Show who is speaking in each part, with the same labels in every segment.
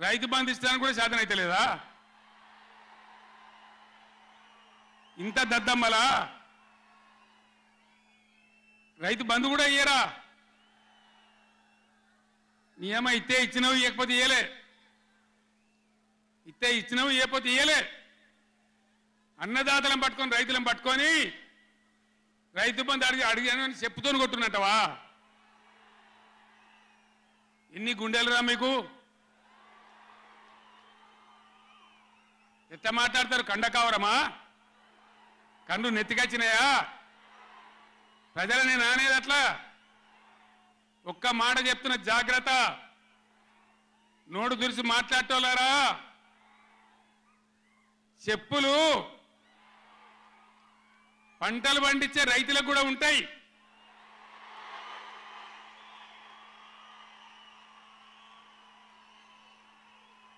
Speaker 1: రైతు బంధు ఇస్తానికి కూడా శాతం అయితే లేదా? ఇంత దద్దమ్మలా రైతు బంధు కూడా ఇయ్యరా? నియమ ఇస్తే ఇచ్చినవి ఇవ్వకపోతే ఇయ్యలే, ఇస్తే ఇచ్చినవి ఇవ్వకపోతే ఇయ్యలే. అన్నదాతలను పట్టుకొని రైతులను పట్టుకొని రైతు బంధు అడిగాను అని చెప్పుతోని కొట్టున్నట్టవా? ఎన్ని గుండెలురా మీకు? ఎట్లా మాట్లాడతారు? కండకావరమా? కన్ను నెత్తికొచ్చినాయా? ప్రజలని నానేది అట్లా? ఒక్క మాట చెప్తున్న జాగ్రత్త. నోడు దురిసి మాట్లాడటోలారా, చెప్పులు పంటలు పండించే రైతులకు కూడా ఉంటాయి.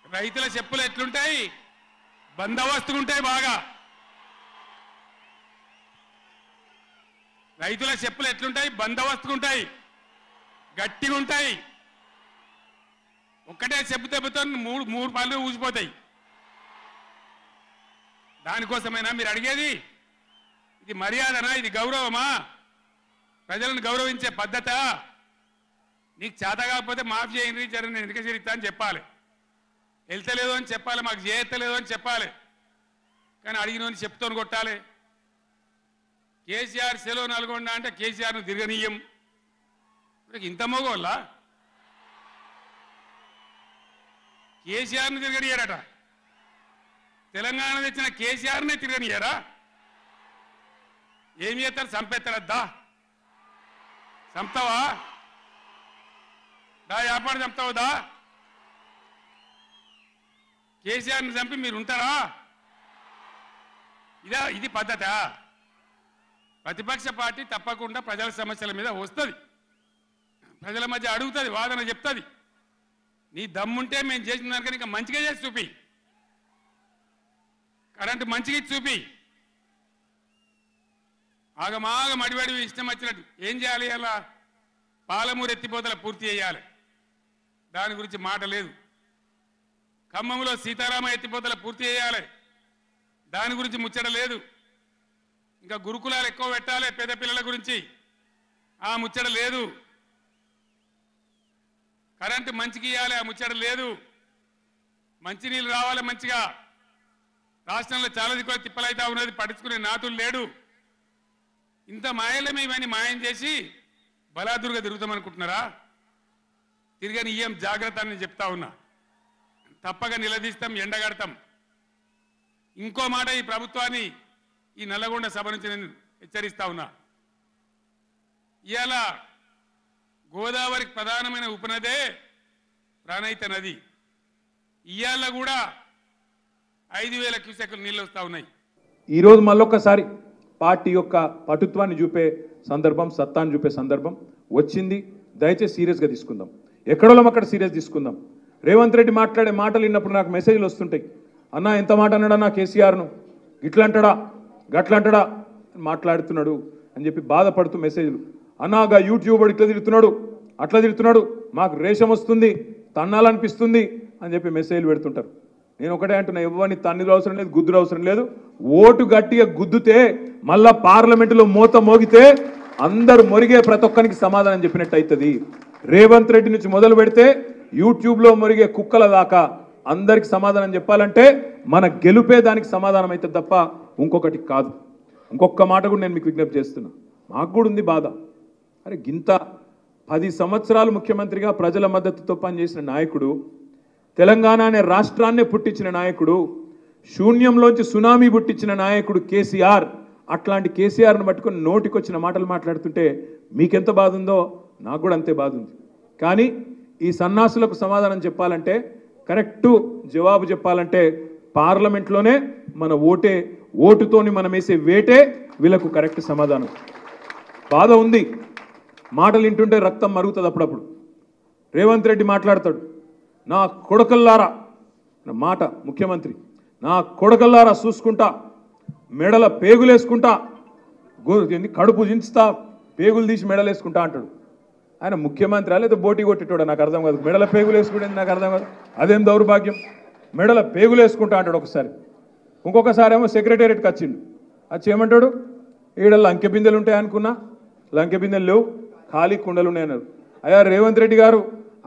Speaker 1: రైతుల చెప్పులు ఎట్లుంటాయి? బందోబస్తుగా ఉంటాయి బాగా. రైతుల చెప్పులు ఎట్లుంటాయి? బందోబస్తుగా ఉంటాయి, గట్టిగా ఉంటాయి. ఒక్కటే చెప్పు దెబ్బతో మూడు పళ్ళు ఊసిపోతాయి. దానికోసమైనా మీరు అడిగేది? ఇది మర్యాదనా? ఇది గౌరవమా? ప్రజలను గౌరవించే పద్ధత? నీకు చేత కాకపోతే మాఫీ చేయండి, నేను ఎందుకు చేరిస్తా అని చెప్పాలి. వెళ్తలేదు అని చెప్పాలి, మాకు చేయలేదు అని చెప్పాలి. కానీ అడిగినోని చెప్తోని కొట్టాలి. కేసీఆర్ సెలవు నల్గొండ అంటే కేసీఆర్ను తిరగనీయం. ఇంత మోగోళ్ళ కేసీఆర్ను తిరగనియారట. తెలంగాణ తెచ్చిన కేసీఆర్నే తిరగనియారా? ఏమి చేస్తారు? చంపేస్తాడద్దా? చంపుతావా? దా వ్యాపారం చంపుతావుదా? కేసీఆర్ని చంపి మీరు ఉంటారా? ఇది పద్ధత? ప్రతిపక్ష పార్టీ తప్పకుండా ప్రజల సమస్యల మీద వస్తుంది, ప్రజల మధ్య అడుగుతుంది, వాదన చెప్తుంది. నీ దమ్ముంటే మేము చేసిన దానికన్నా ఇంకా మంచిగా చేసి చూపి, కరెంటు మంచిగా చూపి. ఆగమాగం అడివడివి ఇష్టం వచ్చినట్టు ఏం చేయాలి? అలా పాలమూరు ఎత్తిపోతల పూర్తి చేయాలి, దాని గురించి మాట లేదు. ఖమ్మంలో సీతారామ ఎత్తిపోతల పూర్తి చేయాలి, దాని గురించి ముచ్చట లేదు. ఇంకా గురుకులాలు ఎక్కువ పెట్టాలి పేద పిల్లల గురించి, ఆ ముచ్చట లేదు. కరెంటు మంచిగా ఇవ్వాలి, ఆ ముచ్చట లేదు. మంచినీళ్ళు రావాలి మంచిగా. రాష్ట్రంలో చాలా దిక్కులు తిప్పలైతా ఉన్నది, పట్టించుకునే నాతులు లేడు. ఇంత మాయలమే ఇవన్నీ మాయం చేసి బలాదురుగా తిరుగుతామనుకుంటున్నారా? తిరగని ఏం జాగ్రత్త అని చెప్తా ఉన్నా. తప్పక నిలదీస్తాం, ఎండగడతాం. ఇంకో మాట ఈ ప్రభుత్వాన్ని, ఈ నల్లగొండ సభ నుంచి నేను హెచ్చరిస్తా ఉన్నా. ఇవాళ గోదావరికి ప్రధానమైన ఉపనదే ప్రాణహిత నది. ఇవాళ కూడా 5,000 క్యూసెక్లు నీళ్ళు వస్తూ ఉన్నాయి.
Speaker 2: ఈరోజు మళ్ళొక్కసారి పార్టీ యొక్క పటుత్వాన్ని చూపే సందర్భం, సత్తాన్ని చూపే సందర్భం వచ్చింది. దయచేసి సీరియస్గా తీసుకుందాం, ఎక్కడోళ్ళం అక్కడ సీరియస్ తీసుకుందాం. రేవంత్ రెడ్డి మాట్లాడే మాటలు విన్నప్పుడు నాకు మెసేజ్లు వస్తుంటాయి. అన్నా ఎంత మాట అన్నాడన్నా కేసీఆర్ను, ఇట్లంటాడా గట్లంటాడా మాట్లాడుతున్నాడు అని చెప్పి బాధపడుతూ మెసేజ్లు. అన్నాగా యూట్యూబర్ ఇట్లా తిరుగుతున్నాడు, అట్లా తిరుగుతున్నాడు, మాకు రేషం వస్తుంది, తన్నాలనిపిస్తుంది అని చెప్పి మెసేజ్లు పెడుతుంటారు. నేను ఒకటే అంటున్నా, ఎవరిని తన్నులు అవసరం లేదు, గుద్దులు అవసరం లేదు. ఓటు గట్టిగా గుద్దుతే మళ్ళా పార్లమెంటులో మోత మోగితే అందరు మొరిగే ప్రతి ఒక్కరికి సమాధానం చెప్పినట్టు అవుతుంది. రేవంత్ రెడ్డి నుంచి మొదలు పెడితే యూట్యూబ్లో మొరిగే కుక్కల దాకా అందరికి సమాధానం చెప్పాలంటే మన గెలుపే దానికి సమాధానం అవుతుంది తప్ప ఇంకొకటి కాదు. ఇంకొక మాట కూడా నేను మీకు విజ్ఞప్తి చేస్తున్నా. మాకు కూడా ఉంది బాధ. అరే గింత 10 సంవత్సరాలు ముఖ్యమంత్రిగా ప్రజల మద్దతుతో పనిచేసిన నాయకుడు, తెలంగాణ అనే రాష్ట్రాన్నే పుట్టించిన నాయకుడు, శూన్యంలోంచి సునామీ పుట్టించిన నాయకుడు కేసీఆర్. అట్లాంటి కేసీఆర్ను పట్టుకొని నోటికొచ్చిన మాటలు మాట్లాడుతుంటే మీకెంత బాధ ఉందో నాకు కూడా అంతే బాధ ఉంది. కానీ ఈ సన్నాసులకు సమాధానం చెప్పాలంటే, కరెక్టు జవాబు చెప్పాలంటే పార్లమెంట్లోనే మన ఓటుతోని మనం వేసే వేటే వీళ్ళకు కరెక్ట్ సమాధానం. బాధ ఉంది, మాటలు వింటుంటే రక్తం మరుగుతుంది. అప్పుడప్పుడు రేవంత్ రెడ్డి మాట్లాడతాడు, నా కొడకల్లారా మాట ముఖ్యమంత్రి, నా కొడకల్లారా చూసుకుంటా, మెడల పేగులేసుకుంటా, కడుపు దించుతా, పేగులు తీసి మెడలేసుకుంటా అంటాడు. ఆయన ముఖ్యమంత్రి లేదా బోటీ కొట్టేటోడా నాకు అర్థం కాదు. మెడల పేగులు వేసుకుంటే నాకు అర్థం కాదు. అదేం దౌర్భాగ్యం, మెడల పేగులు వేసుకుంటా అంటాడు ఒకసారి. ఇంకొకసారి ఏమో సెక్రటేరియట్కి వచ్చిండు, వచ్చి ఏమంటాడు, ఈడ లంకె బిందెలు ఉంటాయి అనుకున్నా, లంకె బిందెలు లేవు, ఖాళీ కుండలు ఉన్నాయి అన్నారు. అయ్యా రేవంత్ రెడ్డి గారు,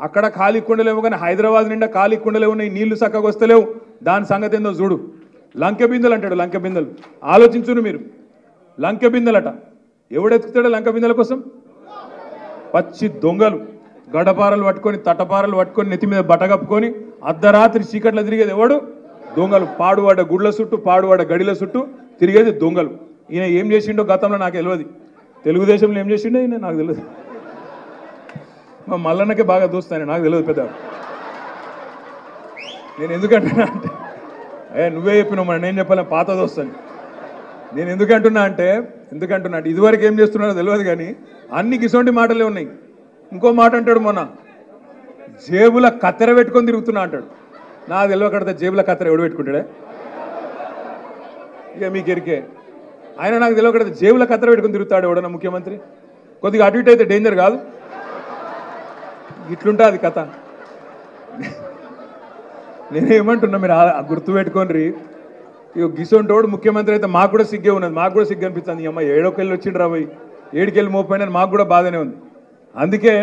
Speaker 2: అక్కడ ఖాళీ కుండలేవు కానీ హైదరాబాద్ నిండా ఖాళీ కుండలే ఉన్నాయి, నీళ్లు చక్కగా వస్తలేవు, దాని సంగతి ఏందో చూడు. లంకె బిందెలు అంటాడు, లంకె బిందెలు. ఆలోచించును మీరు, లంకె బిందెలట. ఎవడెత్తుతాడో లంకె బిందెల కోసం? పచ్చి దొంగలు, గడపారలు పట్టుకొని తటపారలు పట్టుకొని నెత్తి మీద బట్టగప్పుకొని అర్ధరాత్రి చీకట్లో తిరిగేది ఎవడు? దొంగలు. పాడువాడ గుడ్ల చుట్టూ, పాడువాడ గడిల చుట్టూ తిరిగేది దొంగలు. ఈయన ఏం చేసిండో గతంలో నాకు తెలియదు, తెలుగుదేశంలో ఏం చేసిండో ఈయన నాకు తెలియదు. మా మల్లన్నకే బాగా దోస్తాను, నాకు తెలియదు పెద్ద. నేను ఎందుకంటున్నా అంటే, నువ్వే చెప్పినావు మరి, నేను చెప్పాలి, పాత దోస్తాను. నేను ఎందుకంటున్నా అంటే ఇదివరకు ఏం చేస్తున్నాడో తెలియదు కానీ అన్ని గిసొంటి మాటలే ఉన్నాయి. ఇంకో మాట అంటాడు, మొన్న జేబుల కత్తెర పెట్టుకొని తిరుగుతున్నా అంటాడు. నాకు తెలియకడితే జేబుల కత్తెర ఎవడు పెట్టుకుంటాడే? ఇక మీకు ఎరికే. ఆయన నాకు తెలియకడితే జేబుల కత్తెర పెట్టుకొని తిరుగుతాడు ఎవడన్నా ముఖ్యమంత్రి? కొద్దిగా అటు ఇటు అయితే డేంజర్ కాదు? ఇట్లుంటుంది కథ. నేనేమంటున్నా, మీరు గుర్తుపెట్టుకోండి. ఇక గిసొంటోడు ముఖ్యమంత్రి అయితే మాకు కూడా సిగ్గే ఉన్నది, మాకు కూడా సిగ్గు అనిపిస్తుంది. అమ్మ ఏడోకెళ్ళి వచ్చిండ్రు రాబోయి, ఏడుకెళ్ళి మోపోయినని మాకు కూడా బాధనే ఉంది. అందుకే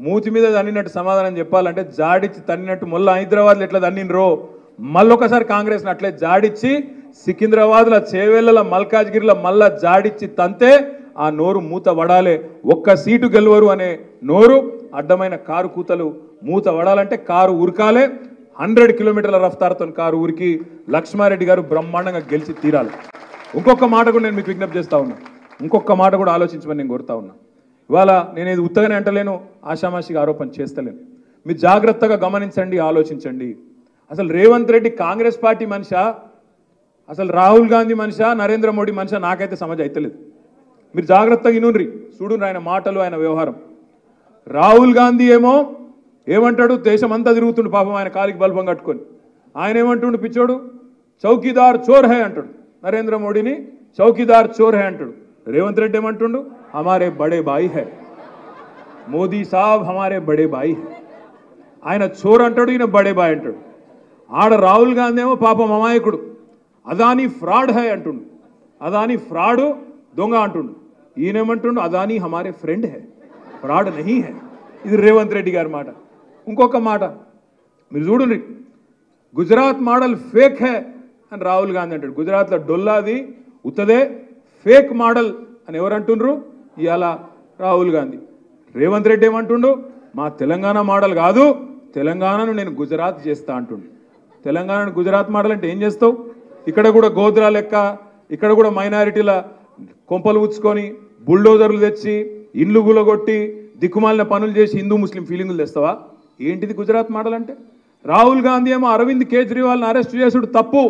Speaker 2: మూతి మీద తన్నినట్టు సమాధానం చెప్పాలంటే, జాడిచ్చి తన్నినట్టు మొల్ల హైదరాబాద్లో ఎట్లా తన్నినరో మళ్ళొకసారి కాంగ్రెస్ని అట్లే జాడిచ్చి సికింద్రాబాద్లో, చేవేళ్ల, మల్కాజ్గిరిలో మళ్ళా జాడిచ్చి తంతే ఆ నోరు మూత వడాలే. ఒక్క సీటు గెలవరు అనే నోరు, అడ్డమైన కారు కూతలు మూత వడాలంటే కారు ఉరకాలే. 100 కిలోమీటర్ల రఫ్తారుతో కారు ఊరికి లక్ష్మారెడ్డి గారు బ్రహ్మాండంగా గెలిచి తీరాలి. ఇంకొక మాట కూడా నేను మీకు విజ్ఞప్తి చేస్తా ఉన్నా, ఇంకొక మాట కూడా ఆలోచించమని నేను కోరుతా ఉన్నా. ఇవాళ నేను ఇది ఉత్తగానే అంటలేను, ఆషామాషిగా ఆరోపణ చేస్తలేను. మీరు జాగ్రత్తగా గమనించండి, ఆలోచించండి. అసలు రేవంత్ రెడ్డి కాంగ్రెస్ పార్టీ మనిషా, అసలు రాహుల్ గాంధీ మనిషా, నరేంద్ర మోడీ మనిషా, నాకైతే సమజ్ అయితలేదు. మీరు జాగ్రత్తగా ఇనుండ్రి, చూడుండ్రి ఆయన మాటలు, ఆయన వ్యవహారం. రాహుల్ గాంధీ ఏమో ఏమంటాడు, దేశం అంతా తిరుగుతుండు పాపం ఆయన కాలికి బల్బం కట్టుకొని. ఆయన ఏమంటుండు పిచ్చోడు, చౌకీదార్ చోర్ హై అంటాడు. నరేంద్ర మోడీని చౌకీదార్ చోర్ హై అంటాడు. రేవంత్ రెడ్డి ఏమంటుండు, హమారే బడే బాయి హై, మోదీ సాబ్ హమారే బడే బాయి హై. ఆయన చోర్ అంటాడు, ఈయన బడే బాయ్ అంటాడు. ఆడ రాహుల్ గాంధీ ఏమో పాపం అమాయకుడు, అదానీ ఫ్రాడ్ హై అంటుండు. అదానీ ఫ్రాడు, దొంగ అంటుండు. ఈయనేమంటుండు, అదానీ హమారే ఫ్రెండ్ హై, ఫ్రాడ్ నహీ హై. ఇది రేవంత్ రెడ్డి గారి మాట. ఇంకొక మాట మీరు చూడండి, గుజరాత్ మోడల్ ఫేక్ హే అని రాహుల్ గాంధీ అంటాడు. గుజరాత్లో డొల్లాది ఉత్తదే ఫేక్ మోడల్ అని ఎవరు అంటుండ్రు? ఇవాళ రాహుల్ గాంధీ. రేవంత్ రెడ్డి ఏమంటుండు, మా తెలంగాణ మోడల్ కాదు, తెలంగాణను నేను గుజరాత్ చేస్తా అంటుండు. తెలంగాణను గుజరాత్ మోడల్ అంటే ఏం చేస్తావు? ఇక్కడ కూడా గోద్రా లెక్క, ఇక్కడ కూడా మైనారిటీల కొంపలు ఉచ్చుకొని బుల్డోజర్లు తెచ్చి ఇండ్లు గులగొట్టి దిక్కుమాలిన పనులు చేసి హిందూ ముస్లిం ఫీలింగులు తెస్తావా? ఏంటిది గుజరాత్ మోడల్ అంటే? రాహుల్ గాంధీ ఏమో అరవింద్ కేజ్రీవాల్ని అరెస్ట్ చేసుడు తప్పు,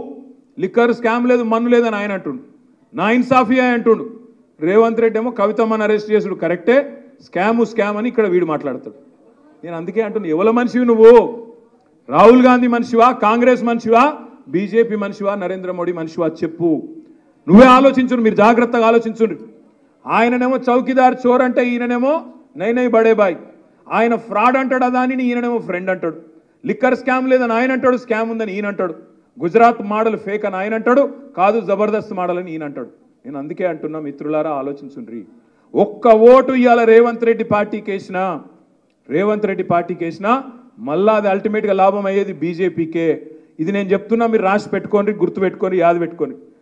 Speaker 2: లిక్కర్ స్కామ్ లేదు, మన్ను లేదని ఆయన అంటుండు, నా ఇన్సాఫియా అంటుండు. రేవంత్ రెడ్డి ఏమో కవితమ్మని అరెస్ట్ చేసుడు కరెక్టే, స్కామ్ అని ఇక్కడ వీడు మాట్లాడతాడు. నేను అందుకే అంటున్నా, ఎవల మనిషివి నువ్వు? రాహుల్ గాంధీ మనిషివా, కాంగ్రెస్ మనిషివా, బీజేపీ మనిషివా, నరేంద్ర మోడీ మనిషివా చెప్పు. నువ్వే ఆలోచించు, మీరు జాగ్రత్తగా ఆలోచించుండ్రు. ఆయననేమో చౌకీదార్ చోర్ అంటే, ఈయననేమో నై బడే బాయ్. ఆయన ఫ్రాడ్ అంటాడు అదాని, ఈయననేమో ఫ్రెండ్ అంటాడు. లిక్కర్ స్కామ్ లేదని ఆయన అంటాడు, స్కామ్ ఉందని ఈయన అంటాడు. గుజరాత్ మోడల్ ఫేక్ అని ఆయన అంటాడు, కాదు జబర్దస్త్ మోడల్ అని ఈయన అంటాడు. నేను అందుకే అంటున్నా, మిత్రులారా ఆలోచించుండ్రి. ఒక్క ఓటు ఇవాళ రేవంత్ రెడ్డి పార్టీకి వేసినా మళ్ళా అది అల్టిమేట్గా లాభం అయ్యేది బీజేపీకే. ఇది నేను చెప్తున్నా, మీరు రాసి పెట్టుకోండి, గుర్తు పెట్టుకొని, యాద పెట్టుకోండి.